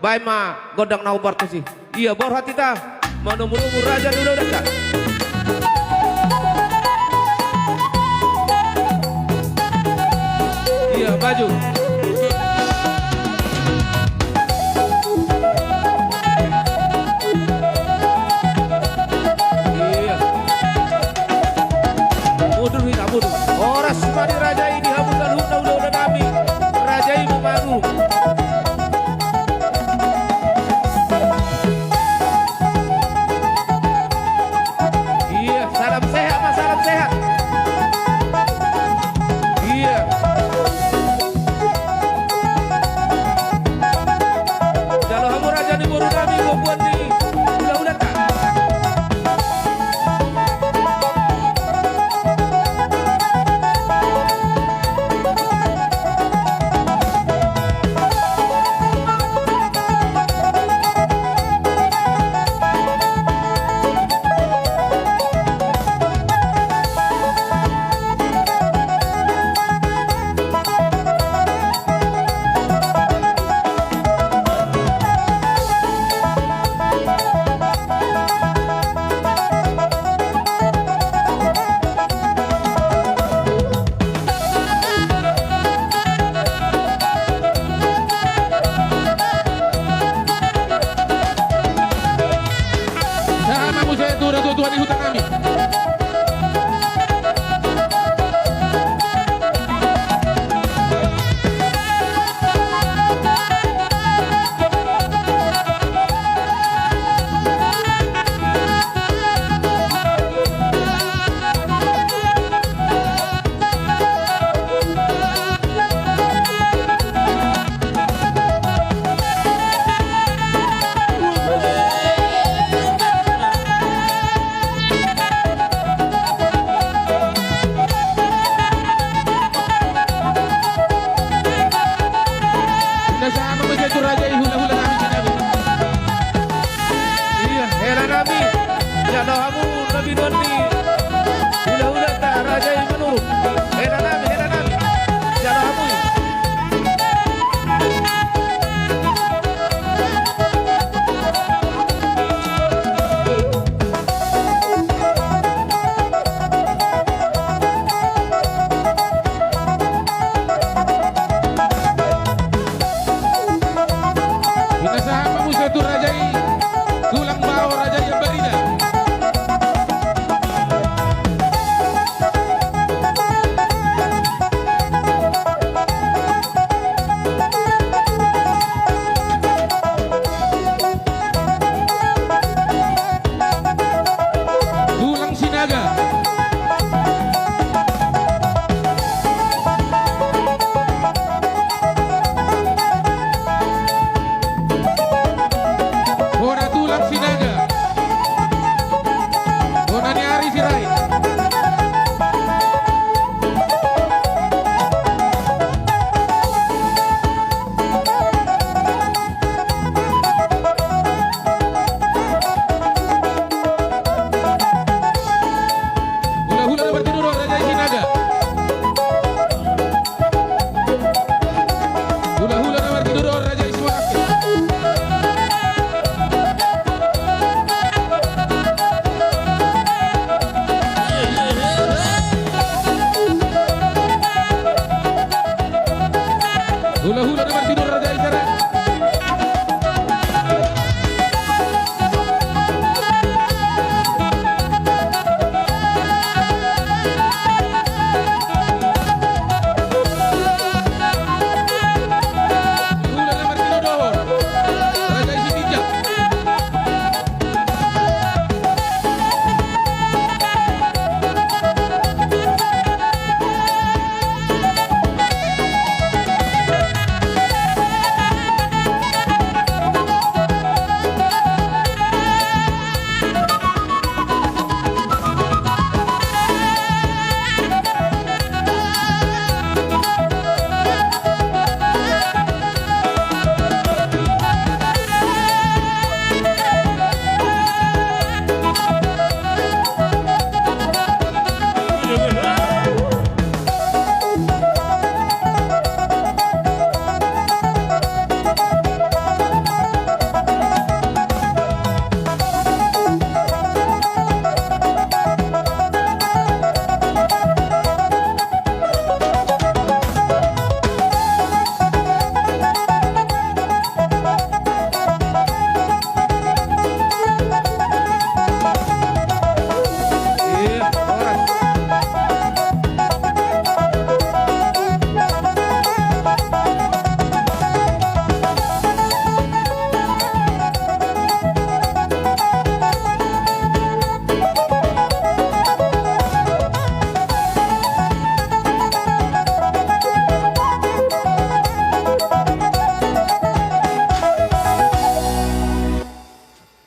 Baik ma godang na ubar sih. Iya bor hati ta. Manu-manu raja dulu dah. Iya baju. Iya. Mundur hina mundur. Oras mari raja ini habukan udah nami. Raja ini baru. Iya, salam sehat mas, salam sehat. Iya. Kalau kamu raja di baru nami gua buat nih. Udah tak. Dua di hutan kami. Sama begitu raja hula-hula kami. Iya, heran kami. Ya doamu